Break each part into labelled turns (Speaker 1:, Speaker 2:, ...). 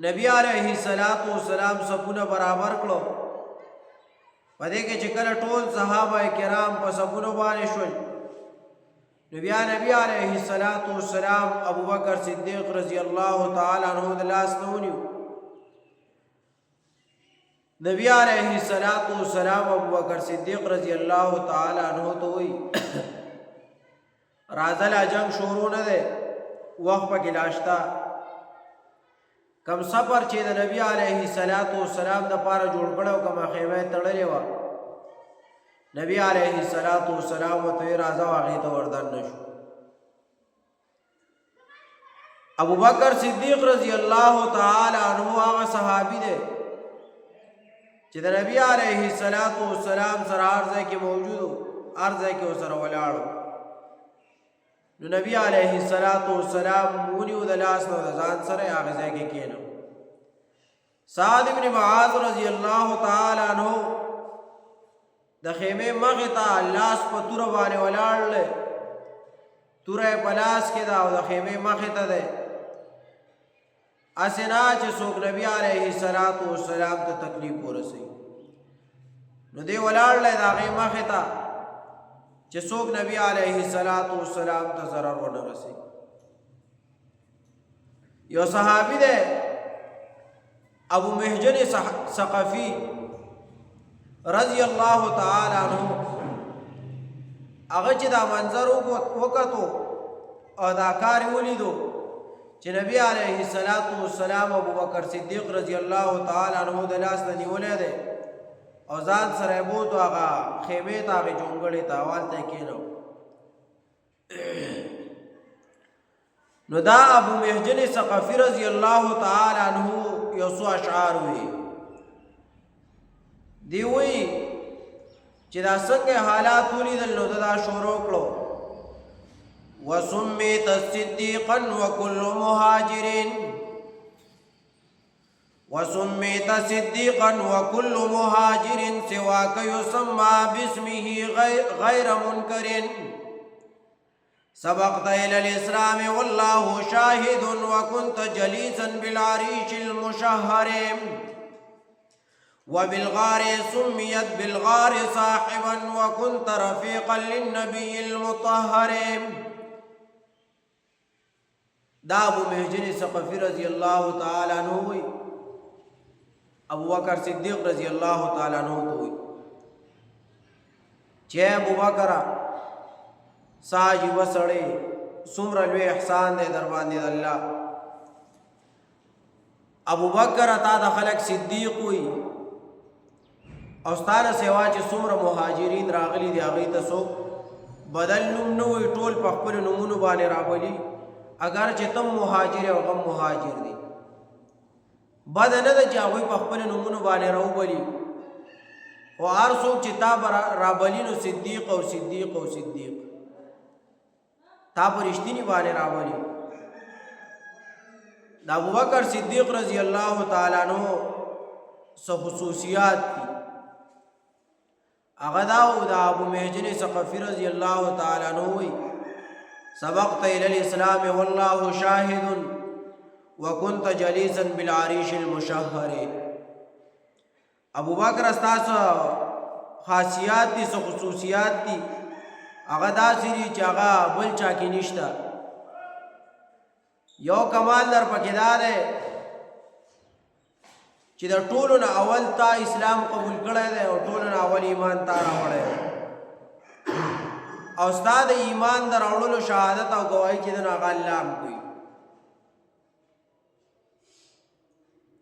Speaker 1: نبی علیہ الصلوۃ والسلام صفونه برابر کړو پدې کې چې کله ټول صحابه کرام په صفونو باندې شول نبی علیہ الصلوۃ والسلام ابو بکر صدیق رضی الله تعالی عنہ د لاس نونیو نبی علیہ الصلوۃ والسلام ابو بکر صدیق رضی الله تعالی عنہ ته وی راځل جنگ شروع نه ده وخت پکې لاشتا کم سفر چې د نبی علیہ الصلوۃ والسلام د پاره جوړ کړو کومه خیمه تړلې و نبی علیہ الصلوۃ والسلام ته راځه واغې ته وردان نشو ابو بکر صدیق رضی الله تعالی عنہ هغه صحابي دی چې د نبی علیہ الصلوۃ والسلام سره ارزه کې موجود ارزه کې سره ولاړو نو نبی علیہ الصلوۃ والسلام مونیو د لاس نو ځان سره هغه ځای کې کېنو سعد ابن معاذ رضی الله تعالی عنہ د خیمه مخه ته لاس په تور باندې ولاړل تورې پلاس کې دا د خیمه مخه ته ده اسنا چې څوک نبی علیہ الصلوۃ والسلام ته تکلیف ورسي نو دی ولاړل دا غي مخه ته چې څوک نبی علیہ الصلوۃ والسلام ته ضرر ونه رسي یو صحابي ده ابو محجن ثقفی رضی الله تعالی عنہ هغه چې دا منظر وکړو او دا کار ولیدو چې نبی علیہ الصلوۃ والسلام ابو بکر صدیق رضی الله تعالی عنہ د لاس نه نیولې ده او ځان سره بوت هغه خیمه ته هغه جونګړې ته اول ته کېنو نو دا ابو محجن ثقفی رضی الله تعالی عنہ یو څو اشعار وی دی وی چې دا څنګه حالات ولیدل نو دا شروع کړو وسمیت صدیقا وكل مهاجرین وسميت صديقا وكل مهاجر سواك يسمى باسمه غير منكر سبقت إلى الإسلام والله شاهد وكنت جليسا بالعريش المشهر وبالغار سميت بالغار صاحبا وكنت رفيقا للنبي المطهر دا ابو محجن ثقفی رضی الله تعالی عنہ وی ابو بکر صدیق رضی اللہ تعالی عنہ تو ہوئی چه ابو بکر ساجی وسڑے سمر لوی احسان دے دربان دے اللہ ابو بکر تا دا خلق صدیق ہوئی اوستان سوا چه سمر مهاجرین راغلی دی آغی تسو بدل نمنوی ٹول پخپل نمونو بانے رابلی اگر چه تم مهاجر او غم مهاجر دی بد نه ده چې هغوی په خپل نومونو باندې راوبلي خو هر څوک چې تا رابلي نو صدیق او صدیق او صدیق تا په رښتیني باندې راولي د ابوبکر صدیق رضی الله تعالی عنہ څه خصوصیات دي هغه دا او د ابو محجن ثقفی رضی الله تعالی عنہ وی سبقت الى الاسلام والله شاهد وكنت جليسا بالعريش المشهر ابو بکر استاس خاصیات دي سو خصوصیات دي هغه داسې دي چې هغه بل چا کې نشته یو کمال در پکې دا دی چې د ټولو نه اول تا اسلام قبول کړی دی او ټولو نه اول ایمان تا راوړی او ستا د ایمان د راوړلو شهادت او ګواهي چې د هغه الله هم کوي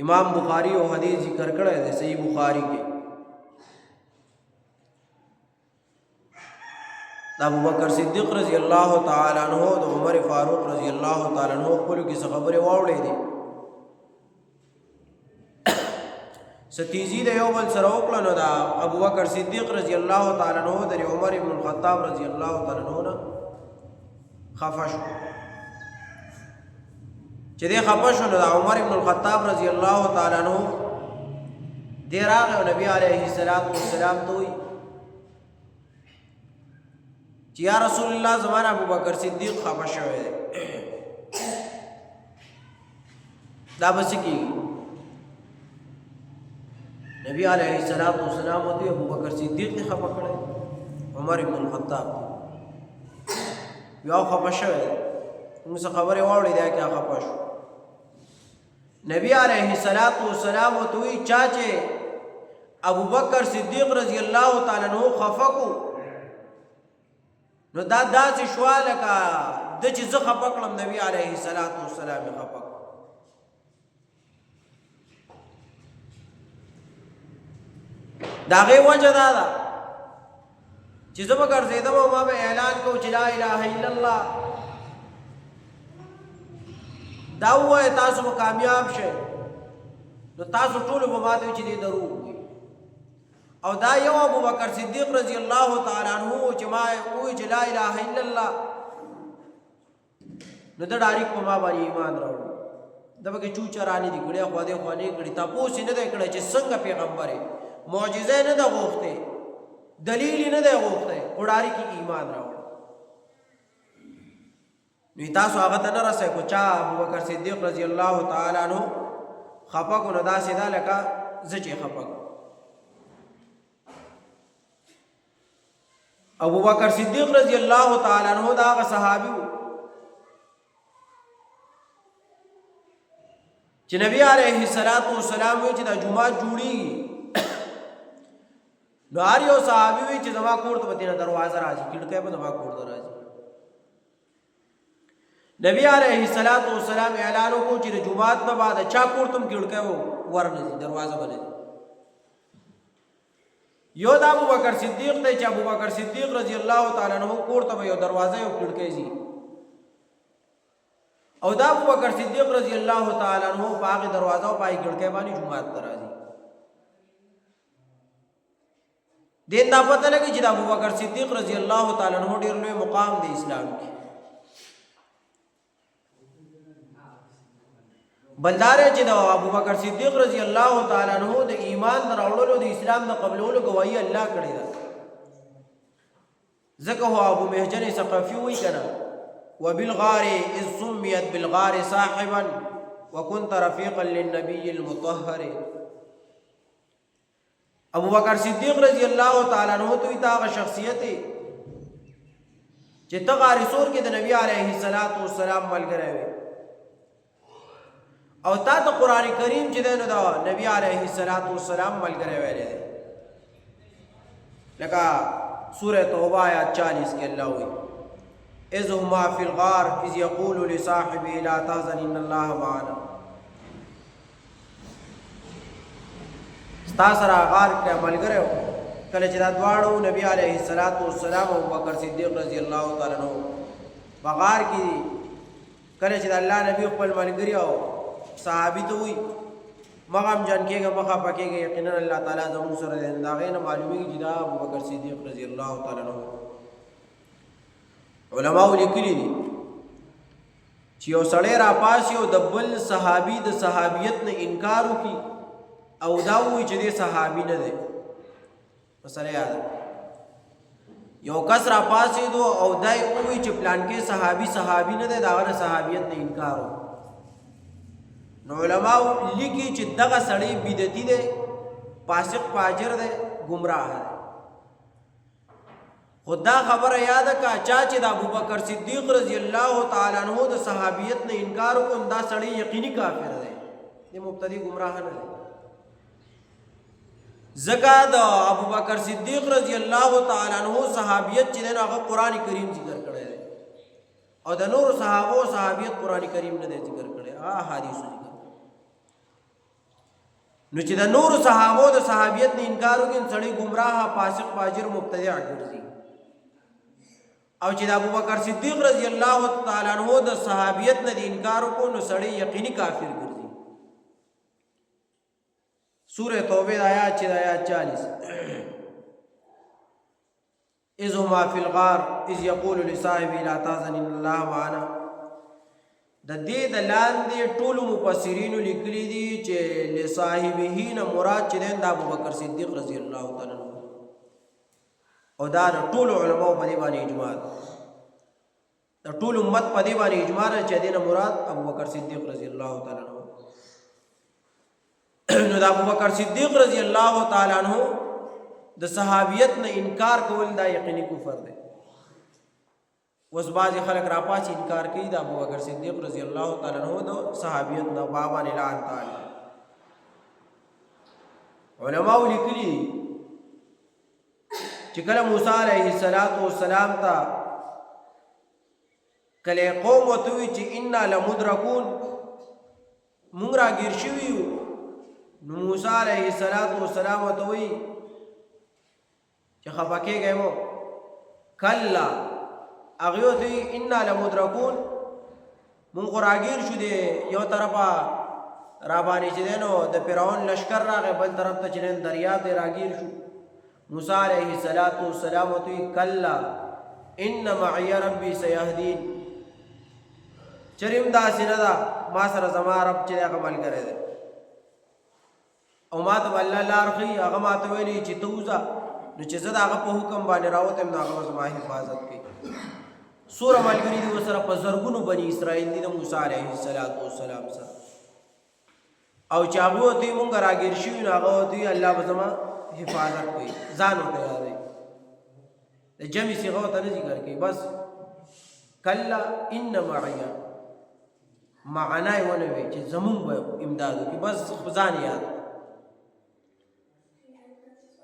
Speaker 1: امام بخاری او حدیث ذکر کړی دی صحیح بخاری کې د ابوبکر صدیق رضی الله تعالی عنہ او عمر فاروق رضی الله تعالی عنہ خپل کې څه خبره واوړې دي ستیزی د یو بل سره وکړه نو دا ابوبکر صدیق رضی الله تعالی عنہ د عمر ابن الخطاب رضی الله تعالی عنہ خفش چې دې خفش نو دا عمر ابن الخطاب رضی الله تعالی عنہ دې راغی نبی علیه السلام ته وی چې یا رسول الله زمانہ ابوبکر صدیق خفش شوی دا بس کیږي. نبی علیہ الصلوۃ والسلام ته ابو بکر صدیق نے خفه کړی، عمر ابن الخطاب یو خفه شوی، موږ خبره واوري دا کیا خفه شو. نبی علیہ الصلوۃ والسلام ته وی چاچه ابو بکر صدیق رضی اللہ تعالی عنہ خفه کو، نو دا داسې شو لکه د چې زه خفه کړم نبی علیہ الصلوۃ والسلام یې خفه کړ. د هغې وجه دا ده چې زه به ګرځېدم او ما به اعلان کوم چې لا اله الا الله، دا ووایه تاسو به کامیاب شئ، نو تاسو ټولو به ما ته وایي چې دې دروغ وایي. او دا یو ابو بکر صدیق رضی الله تعالی عنہ چې ما ووایي چې لا اله الا الله، نو د ډایرک په ما باندې ایمان راوړي. د به کې چوچرانې دي کړي، خوا دې خوا نه کړي، تپوس یې نه دی کړی چې څنګه پیغمبر یې، معجزه نه ده غوښتې، دلیل نه دی غوښتی، خو ډایرک ایمان راوړي. نو تاسو هغه ته نه رسئ کو چا ابو بکر صدیق رضی الله تعالی عنہ خفه کو، نو داسې ده لکه زه چې خفه کړم. ابو بکر صدیق رضی اللہ تعالی عنہ دا هغه صحابي و چې نبی علیہ الصلوۃ والسلام وی چې دا جمعه جوړیږي، نو هر یو صحابي وی چې زما کور ته بدینه دروازه راځي، کړکۍ په زما کور ته راځي. نبی علیہ الصلوۃ والسلام اعلان وکړ چې جمعه په بعد چا کور ته کړکۍ ورنځي، دروازه بلې. یو دا ابو بکر صدیق ته چې ابو بکر صدیق رضی الله تعالی عنہ کور ته یو دروازه یو کړکۍ زی، او دا ابو بکر صدیق رضی الله تعالی عنہ باغ دروازه او پای کړکۍ باندې جمعه ته راځي. دین دا پته لګی چې ابو بکر صدیق رضی الله تعالی عنہ ډیر لوی مقام دی اسلام کې. بلدار چې دا ابو بکر صدیق رضی الله تعالی عنہ د ایمان دراوړلو د اسلام د قبولولو گواہی الله کړی ده. ځکه هو ابو محجن ثقفي وی کنه وبالغار اذ سميت بالغار صاحبا وكنت رفيقا للنبي المطهر. ابو بکر صدیق رضی الله تعالی عنہ تو تا شخصیت چې ته غار سور کې د نبی علیه الصلاۃ والسلام ملګری وي، او تا ته قران کریم چې دنه دا نبی علیه الصلاۃ والسلام ملګری ویلې ده. لکه سورہ توبہ آیات 40 کې الله وی اذ هما فی الغار اذ یقول لصاحبه لا تحزن ان الله معنا. ستا سره غار کې ملګری و، کله چې دا دواړو نبی علیه الصلاۃ والسلام او بکر صدیق رضی الله تعالی عنہ بغار کې، کله چې الله نبی خپل ملګری او صحابي ته وي مغم جان کېږه مخه پکېږه، یقینا الله تعالی زموږ سره دی. دا غي نه معلومیږي چې دا ابو بکر صدیق رضی الله تعالی عنہ. علماء لیکلي دي چې یو سړی را پاسي او د بل صحابي د صحابیت نه انکار وکړي او دا وایي چې دی صحابي نه دی. مثلا یاد یو کس را پاسي دو او دای وایي چې پلان کې صحابي نه دی، دا غره صحابیت نه انکار وکړي. نو علماء لیکي چې دغه سړی بدعتي دی، فاسق فاجر دی، گمراه دی. خدا خبره یاد کا چا چې د ابو بکر صدیق رضی الله تعالی عنہ د صحابیت نه انکار وکړ، دا سړی یقیني کافر دی، دی مبتدی گمراه نه دی. ځکه د ابو بکر صدیق رضی الله تعالی عنہ صحابیت چې دی هغه قران کریم ذکر کړی دی، او د نور صحابو صحابیت قران کریم نه دی ذکر کړی، احادیث ذکر. نو چې د نور صحابو د صحابیت نه انکار وکړي، سړی گمراه فاسق فاجر مبتدع ګرځي. او چې د ابو بکر صدیق رضی الله تعالی عنہ د صحابیت نه انکار وکړي، نو سړی یقیني کافر ګرځي. سورہ توبہ آیات 40 اذ هما فی الغار اذ یقول لصاحبه لا تحزن ان الله معنا. د دې د لاندې ټول مفسرین لیکلي دي چې لصاحبه نه مراد چې د ابو بکر صدیق رضی الله تعالی عنہ، او دا ټول علماء په دې باندې اجماع، د ټول امت په دې باندې اجماع چې د نه مراد ابو بکر صدیق رضی الله تعالی عنہ. نو د ابوبکر صدیق رضی الله تعالی عنہ د صحابیت نه انکار کول دا یقیني کفر دی. اوس بعضې خلک راپاسې انکار کوي د ابوبکر صدیق رضی الله تعالی عنہ د صحابیت نه بابا نه لعن تعالی. علماء لیکلي چې کله موسی علیه السلام ته کله قوم ورته وویل چې انا لمدرکون موږ راګیر شوي یو، نو موسی علیه السلام ورته وویل چې خفه کېږئ مو، کله هغې ورته وویل انا لمدرکون موږ خو راګیر شو دی یو طرفه رابانې چې دی نو د فرعون لشکر راغی، بل طرف ته چې دی دریاب دی راګیر شو. موسی علیه السلام ورته وویل کله ان معی ربي سیهدین، چریم داسې نه ده ما سره زما رب چې هغه ملګری دی او ما ته به الله لار ښیي. هغه ما ته ویلي چې ته وځه، نو چې زه د هغه په حکم باندې راوتم نو هغه به زما حفاظت کوي. څومره ملګري دي ورسره په زرګونو بني اسرائیل دي د موسی علیه السلام سره، او چې هغه ورته وایي مونږ راګیر شوي نو هغه ورته وایي الله به زما حفاظت کوي. ځان ورته یادوي، د جمع صیغه ورته نه ذکر کوي، بس کله ان معی معنا یې ونه وی چې زمونږ به امداد وکړي، بس ځان یاد.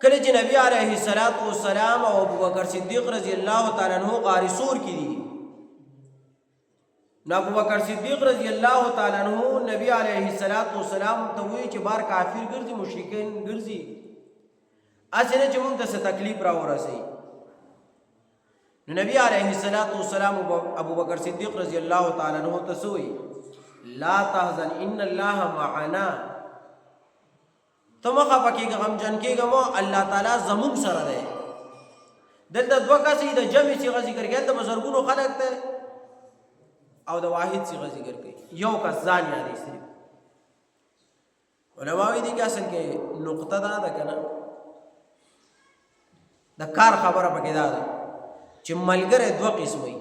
Speaker 1: کله چې نبی علیه السلام او ابوبکر صدیق رضی الله تعالی عنہ غار ثور کې دي، نو ابوبکر صدیق رضی الله تعالی عنہ نبی علیه السلام ته وایي چې بار کافر ګرځي، مشرکین ګرځي، اسې نه چې موږ ته څه تکلیف را ورسوي. نو نبی علیه السلام ابوبکر صدیق رضی الله تعالی عنہ ته څه وایي؟ لا تحزن ان الله معنا، ته مه خفه کېږه، غمجن کېږه مه، الله تعالی زموږ سره دی. دلته دوه کسې د جمع صیغه ذکر کوي، هلته به زرګونو خلک دی او د واحد صیغه ذکر کوي، یو کس ځان یادوي صرف. علما وایي دي کې اصل کې نقطه دا ده که نه، د کار خبره پکې دا ده چې ملګری دوه قسم وي.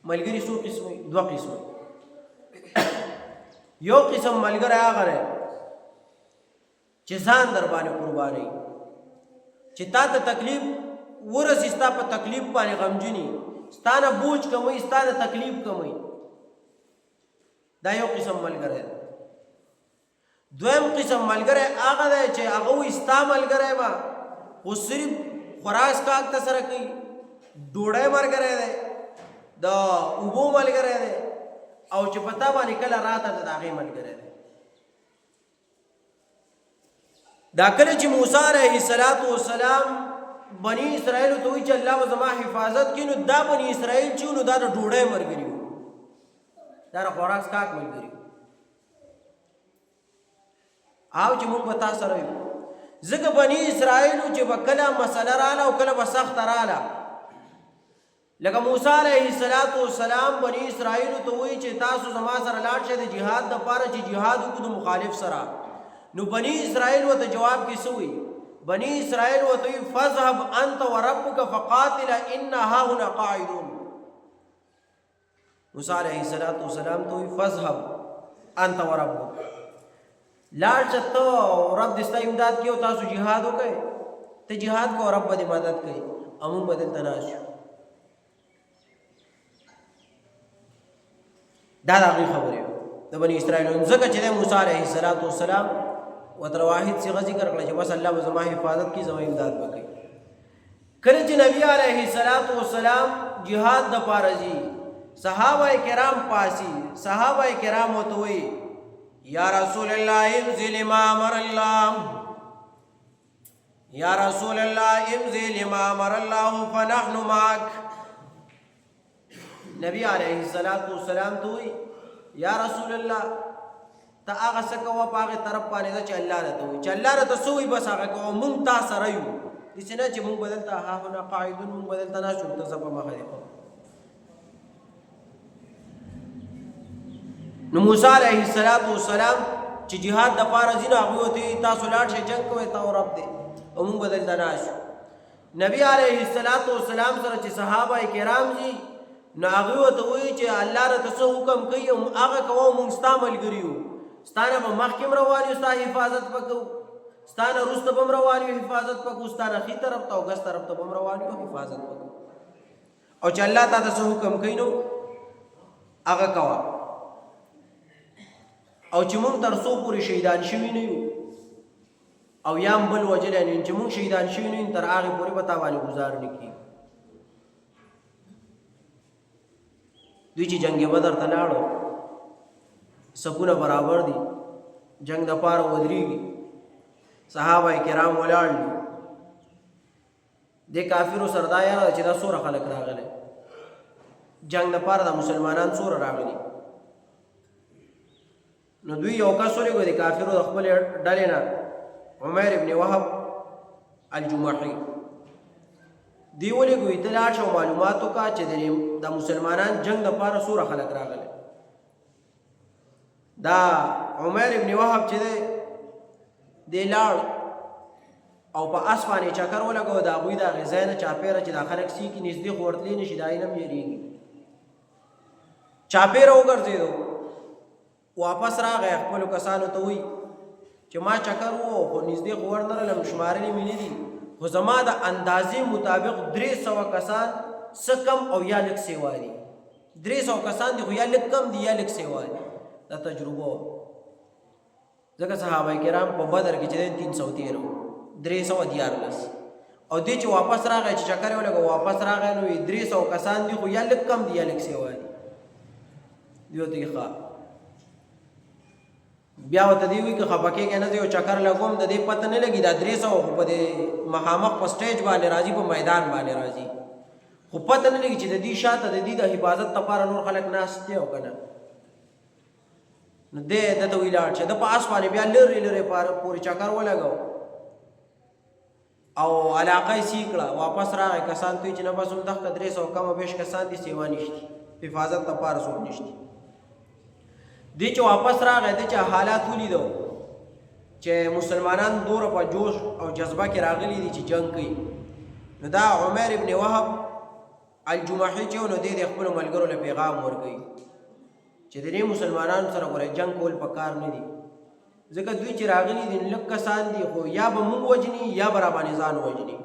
Speaker 1: ملګري څو قسم وي؟ دوه قسم وي. یو قسم ملګری هغه دی چې ځان در باندې قربانوي، چې تا ته تکلیف ورسي، ستا په تکلیف باندې غمجني، ستا نه بوج کموي، ستا نه تکلیف کموي. دا یو قسم ملګری دی. دویم قسم ملګری هغه دی چې هغه وایي ستا ملګری به خو صرف خوراک کاک ته سره کوي، ډوډۍ ملګری دی، د اوبو ملګری دی، او چې په تا باندې کله راته د هغې ملګری دی. دا کله چې موسی علیه السلام بني اسرائیلو ته وایي چې الله به زما حفاظت کړي، نو دا بني اسرائیل چې نو دا د ډوډۍ ملګري وو، دا د خوراک کاک ملګري وو. او چې موږ به تا سره یو، ځکه بني اسرائیلو چې به کله مسله راله او کله به سخته راله، لکه موسی علیه السلام بني اسرائیلو ته وایي چې تاسو زما سره لاړ شئ د جهاد دپاره چې جهاد وکړو د مخالف سره. نو بني اسرائیل ورته جواب کې څه وایي؟ بني اسرائیل ورته وایي فاذهب انت وربک فقاتلا انا هاهنا قاعدون. موسی علیه السلام ته وایي فاذهب انت وربک، لاړ شه ته او رب دې ستا امداد کوي او تاسو جهاد وکړئ، ته جهاد کوه او رب به دې مدد کوي، او موږ به دلته ناست یو. دا د هغوی خبرې وې د بني اسرائیلو. ځکه چې دی موسی علیه السلام ورته واحد صیغه ذکر کړه چې بس الله به زما حفاظت کړي، زما امداد به کوي. کله چې نبی علیه السلام جهاد دپاره ځي، صحابه کرام پاسي، صحابه کرام ورته وایي یا رسول الله امضي لما امر الله، یا رسول الله امضي لما امر الله فنحن معك. نبی علیه السلام ته وایي یا رسول الله ته هغه څه کوه په هغې طرف باندې ده چې الله راته وایي، چې الله راته څه وایي بس هغه کوه، موږ تا سره یو. داسې نه چې موږ به دلته هاهنا قاعدون، موږ به دلته ناست یو، ته زه په مخه دې کوم. نو موسی علیه السلام چې جهاد دپاره ځي، نو هغوی ورته وایي تاسو لاړ شئ جنګ کوئ تا او رب دی، او موږ به دلته ناست یو. نبی علیه السلام سره چې صحابه کرام ځي، نو هغوی ورته وایي چې الله راته څه حکم کوي هغه کوه، موږ ستا ملګري یو. ستانه به مخکې روان یو، ستا حفاظت به کوو، ستانه وروسته به هم روان یو، حفاظت به کوو، ستانه ښي طرف ته او ګس طرف ته به هم روان یو، حفاظت به کوو. او چې الله تا ته څه حکم کوي نو هغه کوه. او چې مونږ تر څو پورې شهیدان شوي نه یو او یا هم بل وجلی نه یو، چې مونږ شهیدان شوي نه یو تر هغې پورې به تا باندې ګزار نه کېږي. دوی چې جنگ بدر ته لاړو صفونه برابر دي، جنگ دپاره ودرېږي، صحابه کرام ولاړ دي. دې کافرو سره دا یاره ده چې دا څومره خلک راغلی، جنگ دپاره د مسلمانان څومره راغلي. نو دوی یو کس ولېږو د کافرو د خپلې ډلې نه، عمیر ابن وهب الجمحي، دی ولېږو ته لاړ شه او معلومات وکړه چې د مسلمانان جنگ دپاره څومره خلک راغلی. دا عمیر ابن وهب چې دی لاړ او په اس باندې چکر ولګو، د هغوی د هغې ځای نه چاپېره چې دا خلک سي کي نږدې خو ورتلی نه شي، د هغې نه هم یېرېږي. چاپېره وګرځېدو، واپس راغی، خپلو کسانو ته وایي چې ما چکر ووهو خو نږدې خو ورنرلم، شمارلې مې نه دي، خو زما د اندازې مطابق 300 کسان څه کم او یا لږ سیوا دي. 300 کسان دي خو یا لږ کم دي یا لږ سیوا دي. دا تجربه وه. ځکه صحابه کرام په بدر کې چې دی 313 وو، 314 او دی چې واپس راغی چې چکر یې ولګو واپس راغی نو 300 کسان دي خو یا لږ کم دي یا لږ سیوا دي. دی ورته وایي ښه. بیا ورته دی وایي که خفه کېږې نه، زه یو چکر لګوم، د دې پته نه لګي دا 300 خو په دې مخامخ په سټیج باندې راځي، په میدان باندې راځي، خو پته نه لګي چې د دې شاته د دې د حفاظت لپاره نور خلک ناست دي او که نه. نو دی دته وایي لاړ شه. د په آس باندې بیا لرې لرې پورې چکر ولګو او علاقه یې سي کړه، واپس راغی، کسان ته یې چې نه بس هم دغه 300 کم او بیش کسان دي، سیوا نشته، حفاظت لپاره څوک نشته. دی چې واپس راغی، دی چې حالات ولیدو چې مسلمانان دوره په جوش او جذبه کې راغلي دي چې جنګ کوي، نو دا عمیر ابن وهب الجمحي چې نو دی د خپلو ملګرو له پیغام ورکوي چې د دې مسلمانانو سره ګوره جنګ کول پکار نه دي، ځکه دوی چې راغلي دي لږ کسان دي، خو یا به موږ وجني یا به راباندې ځان وجني.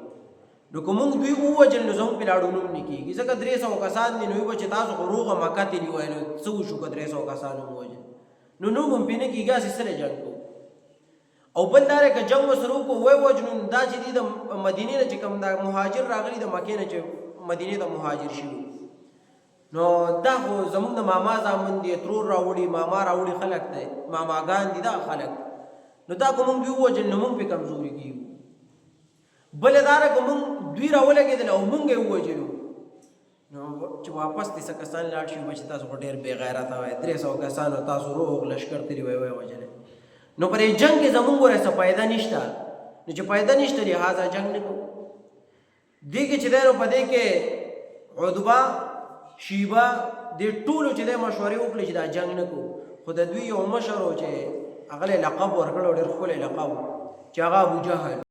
Speaker 1: نو که موږ دوی ووجل نو زموږ په لاړو نوم نه کېږي، ځکه 300 کسان دي، نو وایي به چې تاسو خو روغه مکه تللي وای، نو څه وشو که 300 کسان ووجل، نو نوم هم پرې نه کېږي، هسې سره جنګ کوو. او بل دا دی که جنګ ورسره وکړو وی وجنو، دا چې دي د مدینې نه چې کوم دا مهاجر راغلي، د مکې نه چې مدینې ته مهاجر شوي، نو دا خو زموږ د ماما زامن دي، ترور راوړي، ماما راوړي خلک دی، ماماګان دي دا خلک، نو دا که موږ دوی ووجل نو موږ پرې کمزوري کېږو. بله دا ده که موږ دوی راولګېدل او موږ یې ووجلو، نو چې واپس دې څه کسان لاړ شي به چې تاسو خو ډېر بې غیرته وای، 300 کسانو تاسو روغ لشکر تلي وای وجلی، نو پر دې جنګ کې زموږ ګوره څه فایده نشته. نو چې فایده نشته لحاظه جنګ نه کوو. دې کې چې دی نو په دې کې عتبه شیبه دې ټولو چې دی مشورې وکړې چې دا جنګ نه کوو، خو د دوی یو مشر و چې هغه له لقب ورکړی و، ډېر ښکلی لقب و چې هغه ابوجهل